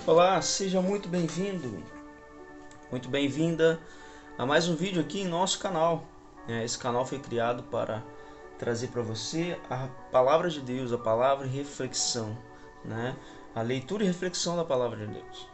Olá, seja muito bem-vindo, muito bem-vinda a mais um vídeo aqui em nosso canal. Esse canal foi criado para trazer para você a palavra de Deus, a palavra e reflexão, né? A leitura e reflexão da palavra de Deus.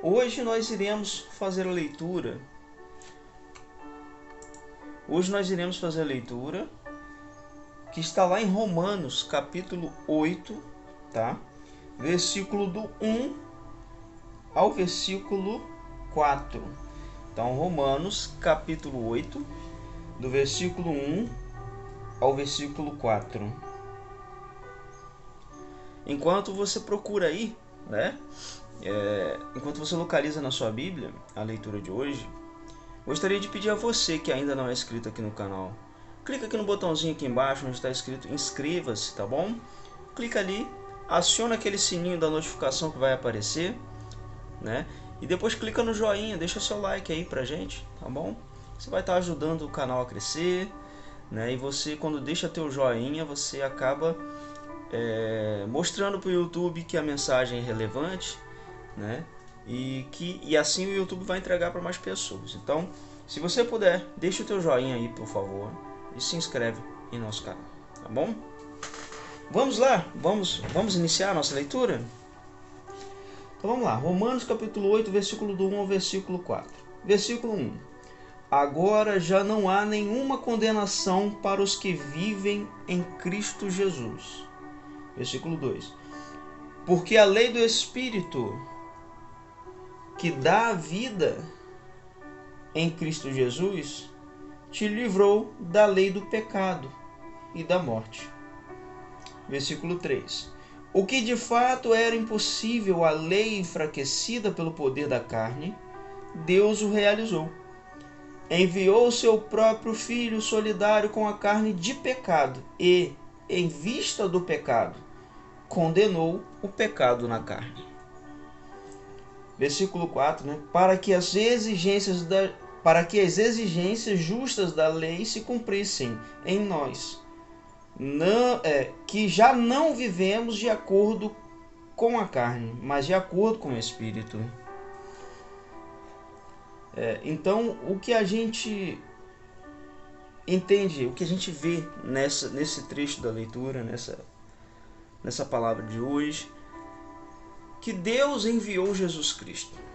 Hoje nós iremos fazer a leitura. Hoje nós iremos fazer a leitura que está lá em Romanos, capítulo 8, tá? Versículo do 1 ao versículo 4. Então, Romanos, capítulo 8, do versículo 1 ao versículo 4. Enquanto você procura aí, né? Enquanto você localiza na sua Bíblia a leitura de hoje, gostaria de pedir a você que ainda não é inscrito aqui no canal, clica aqui no botãozinho aqui embaixo onde está escrito inscreva-se, tá bom? Clica ali, aciona aquele sininho da notificação que vai aparecer, né? E depois clica no joinha, deixa seu like aí pra gente, tá bom? Você vai estar ajudando o canal a crescer, né? E você, quando deixa teu joinha, você acaba mostrando pro YouTube que a mensagem é relevante, né? E assim o YouTube vai entregar para mais pessoas. Então, se você puder, deixa o teu joinha aí, por favor, e se inscreve em nosso canal, tá bom? Vamos lá, vamos iniciar a nossa leitura? Então vamos lá, Romanos capítulo 8, versículo do 1 ao versículo 4. Versículo 1. Agora já não há nenhuma condenação para os que vivem em Cristo Jesus. Versículo 2. Porque a lei do Espírito que dá a vida em Cristo Jesus te livrou da lei do pecado e da morte. Versículo 3. O que de fato era impossível à lei enfraquecida pelo poder da carne, Deus o realizou. Enviou o seu próprio Filho solidário com a carne de pecado e, em vista do pecado, condenou o pecado na carne. Versículo 4, né? Para que as exigências justas da lei se cumprissem em nós, que já não vivemos de acordo com a carne, mas de acordo com o Espírito. Então, o que a gente entende, o que a gente vê nesse trecho da leitura, nessa palavra de hoje, que Deus enviou Jesus Cristo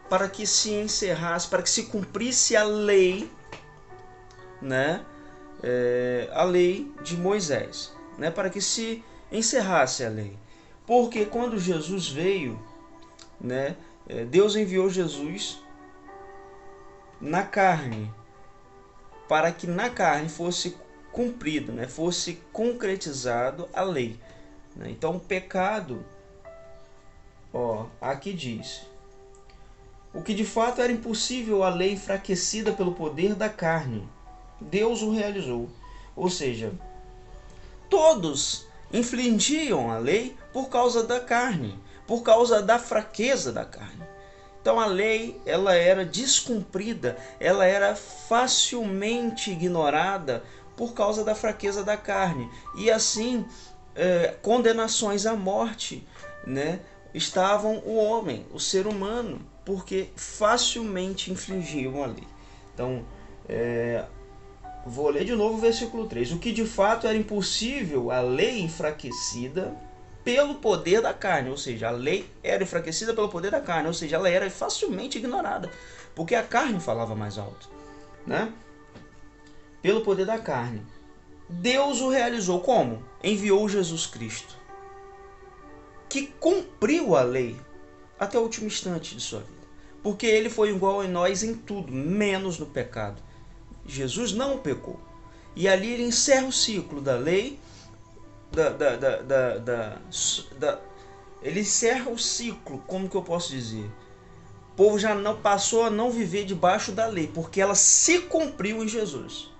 para que se encerrasse, para que se cumprisse a lei, né? A lei de Moisés, né? Para que se encerrasse a lei. Porque quando Jesus veio, né? Deus enviou Jesus na carne, para que na carne fosse cumprido, né? Fosse concretizado a lei. Né? Então o pecado, aqui diz, o que de fato era impossível à lei enfraquecida pelo poder da carne, Deus o realizou. Ou seja, todos infringiam a lei por causa da carne, por causa da fraqueza da carne. Então a lei, ela era descumprida, ela era facilmente ignorada por causa da fraqueza da carne. E assim, condenações à morte, né, estavam o homem, o ser humano, porque facilmente infringiam a lei. Então, vou ler de novo o versículo 3. O que de fato era impossível à lei enfraquecida pelo poder da carne, ou seja, a lei era enfraquecida pelo poder da carne, ou seja, ela era facilmente ignorada, porque a carne falava mais alto, né? Pelo poder da carne. Deus o realizou como? Enviou Jesus Cristo, que cumpriu a lei até o último instante de sua vida, porque ele foi igual a nós em tudo, menos no pecado. Jesus não pecou. E ali ele encerra o ciclo da lei, ele encerra o ciclo, como que eu posso dizer? O povo já não passou a não viver debaixo da lei, porque ela se cumpriu em Jesus.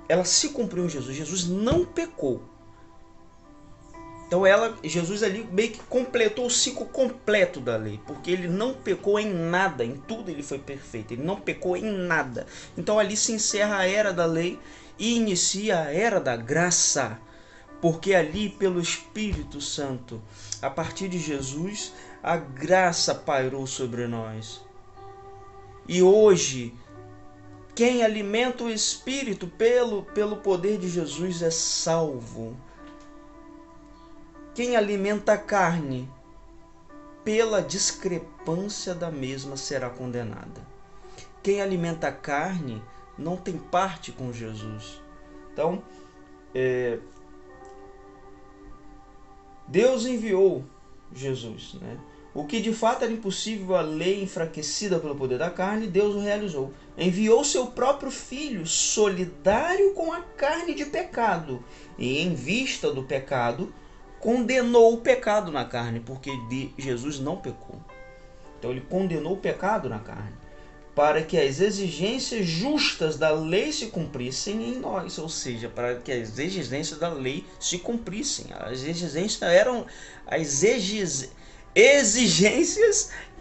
Ela se cumpriu em Jesus. Jesus não pecou. Então Jesus ali meio que completou o ciclo completo da lei, porque ele não pecou em nada, em tudo ele foi perfeito, ele não pecou em nada. Então ali se encerra a era da lei e inicia a era da graça, porque ali pelo Espírito Santo, a partir de Jesus, a graça pairou sobre nós. E hoje, quem alimenta o Espírito pelo poder de Jesus é salvo. Quem alimenta a carne pela discrepância da mesma será condenada. Quem alimenta a carne não tem parte com Jesus. Então, Deus enviou Jesus, né? O que de fato era impossível a lei enfraquecida pelo poder da carne, Deus o realizou. Enviou seu próprio Filho, solidário com a carne de pecado, e em vista do pecado, condenou o pecado na carne, porque Jesus não pecou. Então ele condenou o pecado na carne, para que as exigências justas da lei se cumprissem em nós, ou seja, para que as exigências da lei se cumprissem. As exigências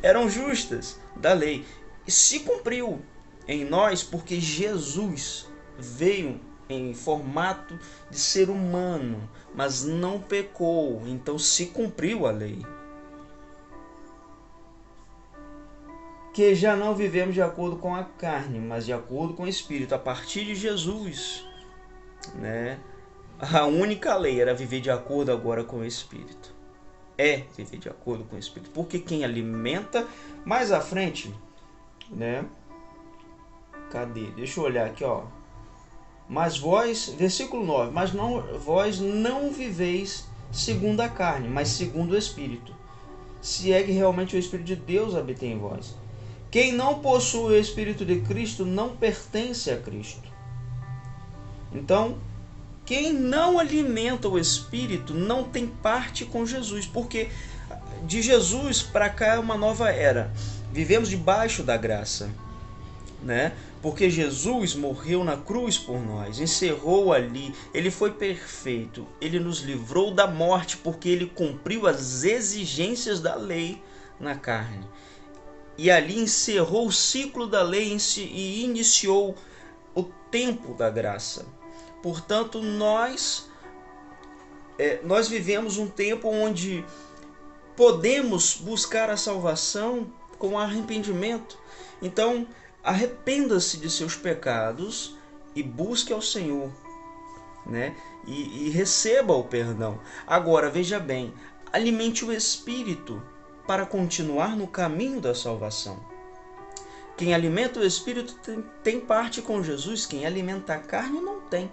eram justas da lei e se cumpriu em nós, porque Jesus veio em formato de ser humano, mas não pecou, então se cumpriu a lei. Que já não vivemos de acordo com a carne, mas de acordo com o Espírito. A partir de Jesus, né? A única lei era viver de acordo agora com o Espírito. É viver de acordo com o Espírito. Porque quem alimenta, mais à frente, né? Cadê? Deixa eu olhar aqui, ó. Mas vós, versículo 9, mas não, vós não viveis segundo a carne, mas segundo o Espírito. Se é que realmente o Espírito de Deus habita em vós. Quem não possui o Espírito de Cristo não pertence a Cristo. Então, quem não alimenta o Espírito não tem parte com Jesus, porque de Jesus para cá é uma nova era. Vivemos debaixo da graça, né? Porque Jesus morreu na cruz por nós, encerrou ali, ele foi perfeito, ele nos livrou da morte porque ele cumpriu as exigências da lei na carne. E ali encerrou o ciclo da lei e iniciou o tempo da graça. Portanto, nós vivemos um tempo onde podemos buscar a salvação com arrependimento. Então, arrependa-se de seus pecados e busque ao Senhor, né? E receba o perdão. Agora, veja bem, alimente o Espírito para continuar no caminho da salvação. Quem alimenta o Espírito tem parte com Jesus, quem alimenta a carne não tem.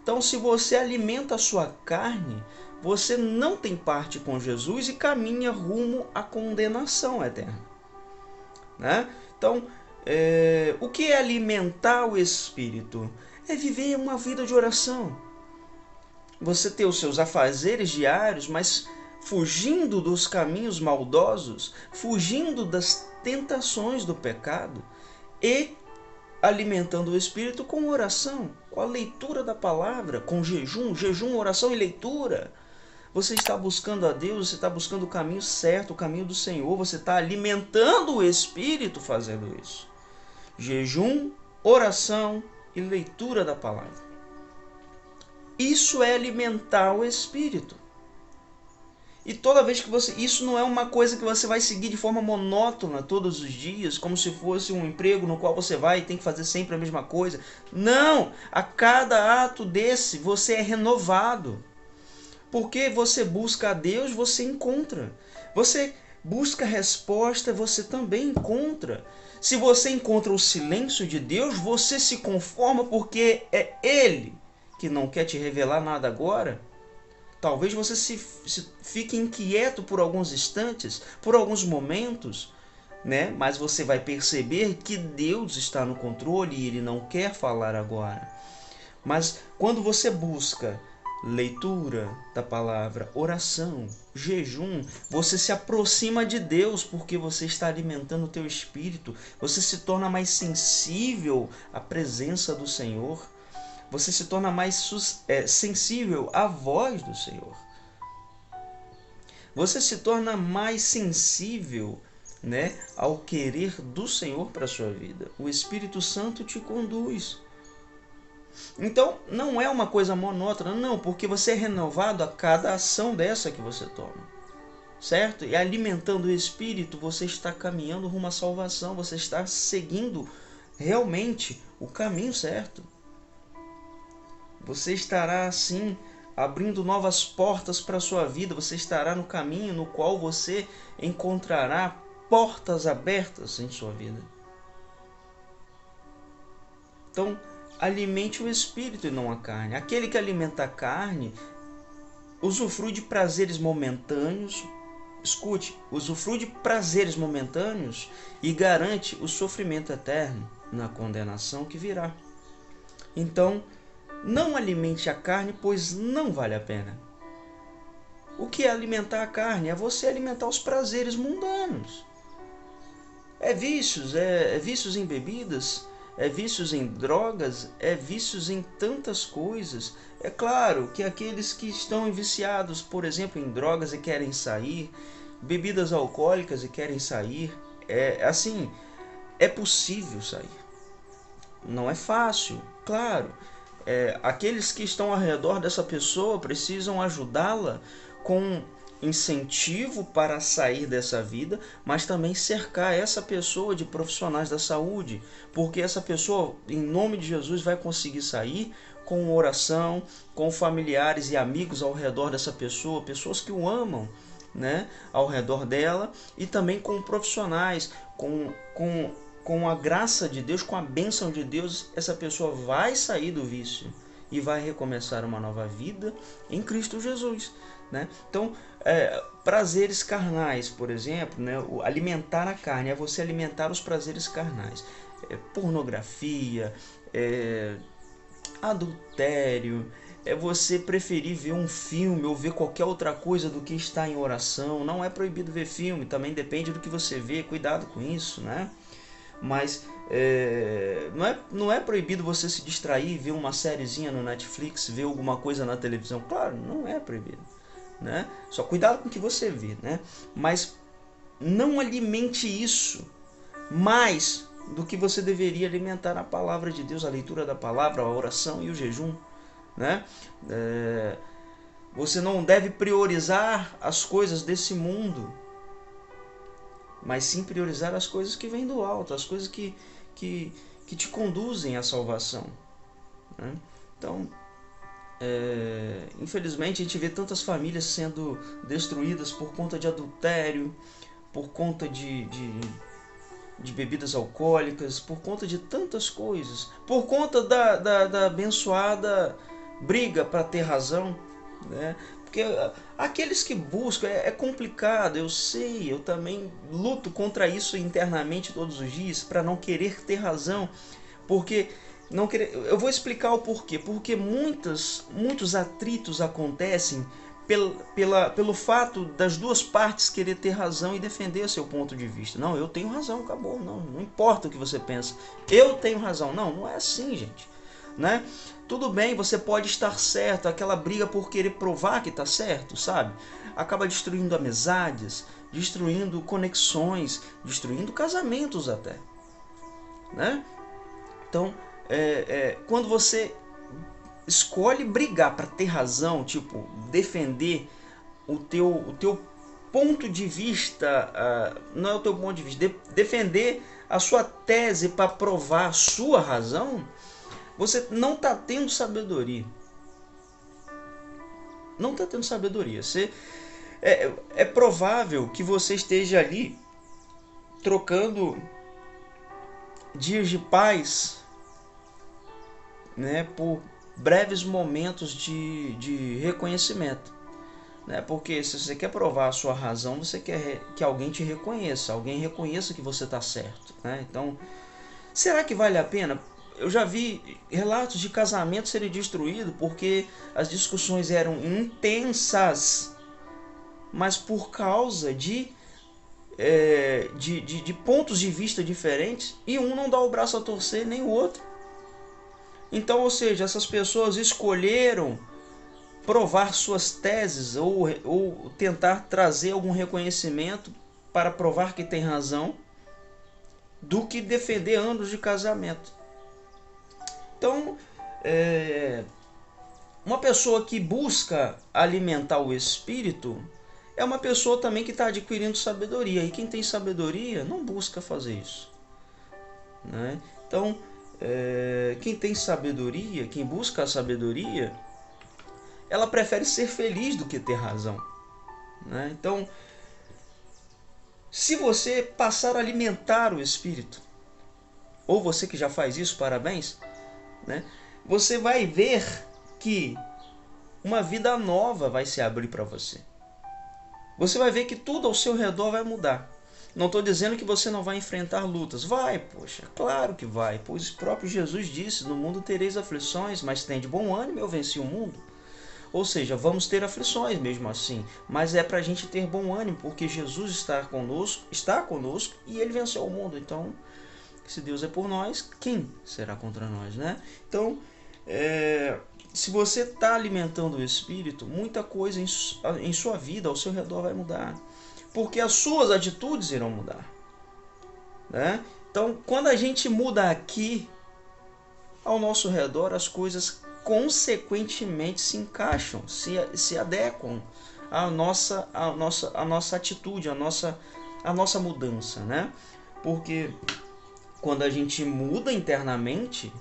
Então, se você alimenta a sua carne, você não tem parte com Jesus e caminha rumo à condenação eterna, né? Então, o que é alimentar o Espírito? É viver uma vida de oração. Você ter os seus afazeres diários, mas fugindo dos caminhos maldosos, fugindo das tentações do pecado e alimentando o Espírito com oração, com a leitura da palavra, com jejum, oração e leitura. Você está buscando a Deus, você está buscando o caminho certo, o caminho do Senhor, você está alimentando o Espírito fazendo isso. Jejum, oração e leitura da palavra. Isso é alimentar o Espírito. E toda vez que isso não é uma coisa que você vai seguir de forma monótona todos os dias, como se fosse um emprego no qual você vai e tem que fazer sempre a mesma coisa. Não! A cada ato desse você é renovado. Porque você busca a Deus, você encontra. Você busca a resposta, você também encontra. Se você encontra o silêncio de Deus, você se conforma porque é Ele que não quer te revelar nada agora. Talvez você se fique inquieto por alguns instantes, por alguns momentos, né? Mas você vai perceber que Deus está no controle e Ele não quer falar agora. Mas quando você busca leitura da palavra, oração, jejum, você se aproxima de Deus porque você está alimentando o teu espírito. Você se torna mais sensível à presença do Senhor. Você se torna mais sensível à voz do Senhor. Você se torna mais sensível, né, ao querer do Senhor para a sua vida. O Espírito Santo te conduz. Então, não é uma coisa monótona, não, porque você é renovado a cada ação dessa que você toma, certo? E alimentando o Espírito, você está caminhando rumo à salvação, você está seguindo realmente o caminho certo. Você estará, assim, abrindo novas portas para a sua vida, você estará no caminho no qual você encontrará portas abertas em sua vida. Então, alimente o Espírito e não a carne. Aquele que alimenta a carne usufrui de prazeres momentâneos, escute, usufrui de prazeres momentâneos e garante o sofrimento eterno na condenação que virá. Então, não alimente a carne, pois não vale a pena. O que é alimentar a carne? É você alimentar os prazeres mundanos. É vícios em bebidas, é vícios em drogas, é vícios em tantas coisas. É claro que aqueles que estão viciados, por exemplo, em drogas e querem sair, bebidas alcoólicas e querem sair, é possível sair. Não é fácil, claro. Aqueles que estão ao redor dessa pessoa precisam ajudá-la com incentivo para sair dessa vida, mas também cercar essa pessoa de profissionais da saúde, porque essa pessoa, em nome de Jesus, vai conseguir sair com oração, com familiares e amigos ao redor dessa pessoa, pessoas que o amam, né, ao redor dela, e também com profissionais, com a graça de Deus, com a bênção de Deus, essa pessoa vai sair do vício e vai recomeçar uma nova vida em Cristo Jesus, né? Então, prazeres carnais, por exemplo, né? Alimentar a carne é você alimentar os prazeres carnais. Pornografia, adultério, é você preferir ver um filme ou ver qualquer outra coisa do que estar em oração. Não é proibido ver filme, também depende do que você vê, cuidado com isso, né? Mas não é proibido você se distrair, ver uma sériezinha no Netflix, ver alguma coisa na televisão. Claro, não é proibido, né? Só cuidado com o que você vê, né? Mas não alimente isso mais do que você deveria alimentar a palavra de Deus, a leitura da palavra, a oração e o jejum, né? Você não deve priorizar as coisas desse mundo, mas sim priorizar as coisas que vêm do alto, as coisas que te conduzem à salvação, né? Então, infelizmente, a gente vê tantas famílias sendo destruídas por conta de adultério, por conta de bebidas alcoólicas, por conta de tantas coisas, por conta da abençoada briga para ter razão, né? Porque aqueles que buscam, é complicado, eu sei, eu também luto contra isso internamente todos os dias, para não querer ter razão, porque não querer, eu vou explicar o porquê, porque muitos atritos acontecem pelo fato das duas partes querer ter razão e defender seu ponto de vista. Não, eu tenho razão, acabou, não importa o que você pensa, eu tenho razão. Não é assim, gente, né? Tudo bem, você pode estar certo, aquela briga por querer provar que está certo, sabe? Acaba destruindo amizades, destruindo conexões, destruindo casamentos até, né? Então, quando você escolhe brigar para ter razão, tipo, defender o teu ponto de vista, não é o teu ponto de vista, defender a sua tese para provar a sua razão, você não está tendo sabedoria. Não está tendo sabedoria. É provável que você esteja ali trocando dias de paz, né, por breves momentos de reconhecimento, né? Porque se você quer provar a sua razão, você quer que alguém te reconheça, alguém reconheça que você está certo, né? Então, será que vale a pena? Eu já vi relatos de casamento serem destruídos porque as discussões eram intensas, mas por causa de pontos de vista diferentes, e um não dá o braço a torcer nem o outro. Então, ou seja, essas pessoas escolheram provar suas teses ou tentar trazer algum reconhecimento para provar que tem razão, do que defender anos de casamento. Então, Uma pessoa que busca alimentar o espírito é uma pessoa também que está adquirindo sabedoria. E quem tem sabedoria não busca fazer isso, né? Então, quem tem sabedoria, quem busca a sabedoria, ela prefere ser feliz do que ter razão, né? Então, se você passar a alimentar o espírito, ou você que já faz isso, parabéns, né? Você vai ver que uma vida nova vai se abrir para você. Você vai ver que tudo ao seu redor vai mudar. Não estou dizendo que você não vai enfrentar lutas. Vai, poxa, claro que vai. Pois o próprio Jesus disse, no mundo tereis aflições, mas tende bom ânimo, eu venci o mundo. Ou seja, vamos ter aflições mesmo assim. Mas é para a gente ter bom ânimo, porque Jesus está conosco e Ele venceu o mundo. Então, se Deus é por nós, quem será contra nós, né? Então, se você está alimentando o Espírito, muita coisa em sua vida, ao seu redor vai mudar. Porque as suas atitudes irão mudar, né? Então, quando a gente muda aqui, ao nosso redor, as coisas consequentemente se encaixam, se adequam à nossa atitude, à nossa mudança, né? Porque quando a gente muda internamente,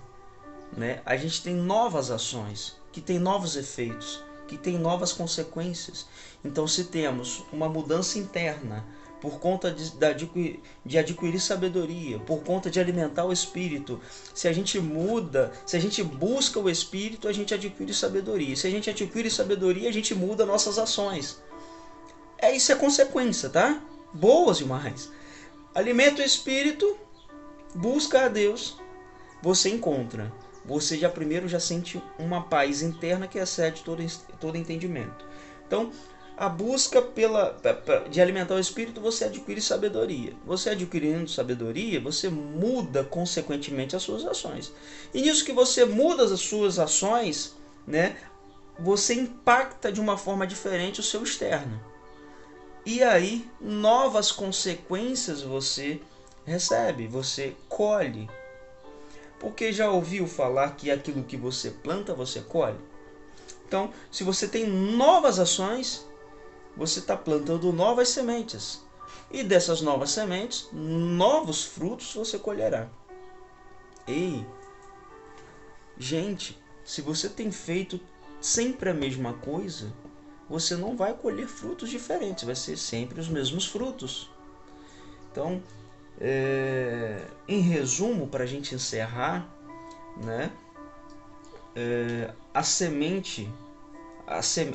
né, a gente tem novas ações, que tem novos efeitos, que tem novas consequências. Então, se temos uma mudança interna por conta de adquirir sabedoria, por conta de alimentar o Espírito, se a gente muda, se a gente busca o Espírito, a gente adquire sabedoria. Se a gente adquire sabedoria, a gente muda nossas ações. Isso é consequência, tá? Boas demais. Alimenta o Espírito, busca a Deus, você encontra. Você já sente uma paz interna que excede todo entendimento. Então, a busca de alimentar o Espírito, você adquire sabedoria. Você adquirindo sabedoria, você muda consequentemente as suas ações. E nisso que você muda as suas ações, né, você impacta de uma forma diferente o seu externo. E aí, novas consequências você recebe, você colhe. Porque já ouviu falar que aquilo que você planta, você colhe? Então, se você tem novas ações, você está plantando novas sementes. E dessas novas sementes, novos frutos você colherá. Ei, gente, se você tem feito sempre a mesma coisa, você não vai colher frutos diferentes, vai ser sempre os mesmos frutos. Então, em resumo, para a gente encerrar, né,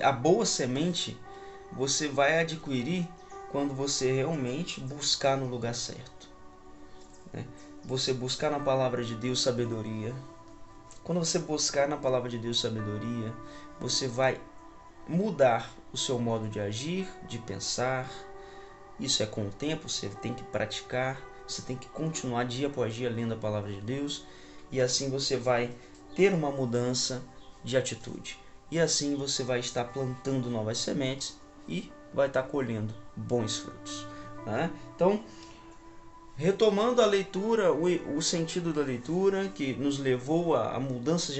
a boa semente você vai adquirir quando você realmente buscar no lugar certo, né? Você buscar na palavra de Deus sabedoria. Quando você buscar na palavra de Deus sabedoria, você vai mudar o seu modo de agir, de pensar. Isso é com o tempo, você tem que praticar, você tem que continuar dia após dia lendo a palavra de Deus, e assim você vai ter uma mudança de atitude. E assim você vai estar plantando novas sementes e vai estar colhendo bons frutos, né? Então, retomando a leitura, o sentido da leitura que nos levou a mudanças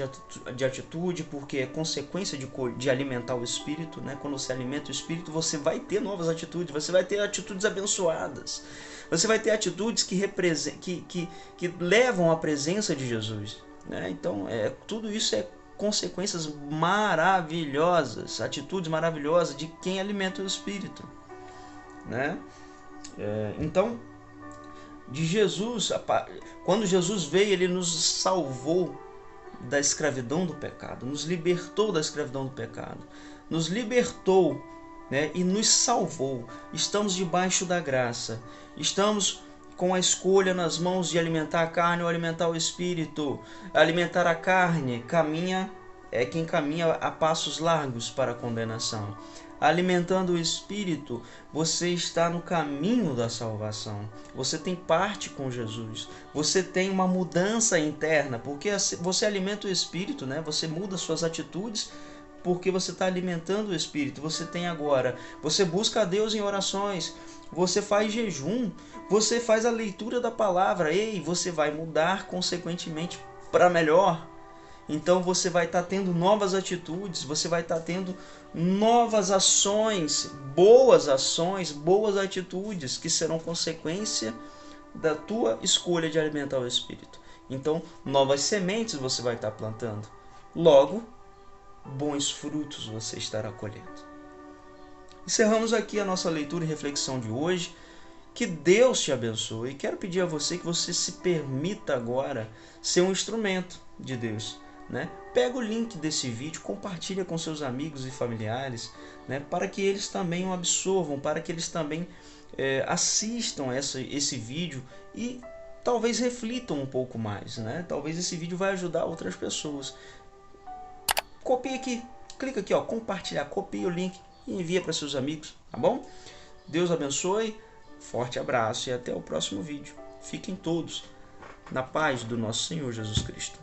de atitude, porque é consequência de alimentar o Espírito, né? Quando você alimenta o Espírito, você vai ter novas atitudes, você vai ter atitudes abençoadas, você vai ter atitudes que levam à presença de Jesus, né? Então, tudo isso é consequências maravilhosas, atitudes maravilhosas de quem alimenta o Espírito, né? Então, de Jesus, quando Jesus veio, ele nos salvou da escravidão do pecado, nos libertou da escravidão do pecado, nos libertou, né, e nos salvou. Estamos debaixo da graça, estamos com a escolha nas mãos de alimentar a carne ou alimentar o Espírito. Alimentar a carne quem caminha a passos largos para a condenação. Alimentando o Espírito, você está no caminho da salvação. Você tem parte com Jesus. Você tem uma mudança interna, porque você alimenta o Espírito, né? Você muda suas atitudes, porque você está alimentando o Espírito. Você busca a Deus em orações, você faz jejum, você faz a leitura da palavra. Você vai mudar consequentemente para melhor. Então você vai estar tendo novas atitudes, você vai estar tendo novas ações, boas atitudes que serão consequência da tua escolha de alimentar o Espírito. Então, novas sementes você vai estar plantando. Logo, bons frutos você estará colhendo. Encerramos aqui a nossa leitura e reflexão de hoje. Que Deus te abençoe. E quero pedir a você que você se permita agora ser um instrumento de Deus, né? Pega o link desse vídeo, compartilha com seus amigos e familiares, né? Para que eles também o absorvam, para que eles também assistam esse vídeo e talvez reflitam um pouco mais, né? Talvez esse vídeo vai ajudar outras pessoas. Copie aqui, clica aqui, ó, compartilhar, copia o link e envia para seus amigos, tá bom? Deus abençoe, forte abraço e até o próximo vídeo. Fiquem todos na paz do nosso Senhor Jesus Cristo.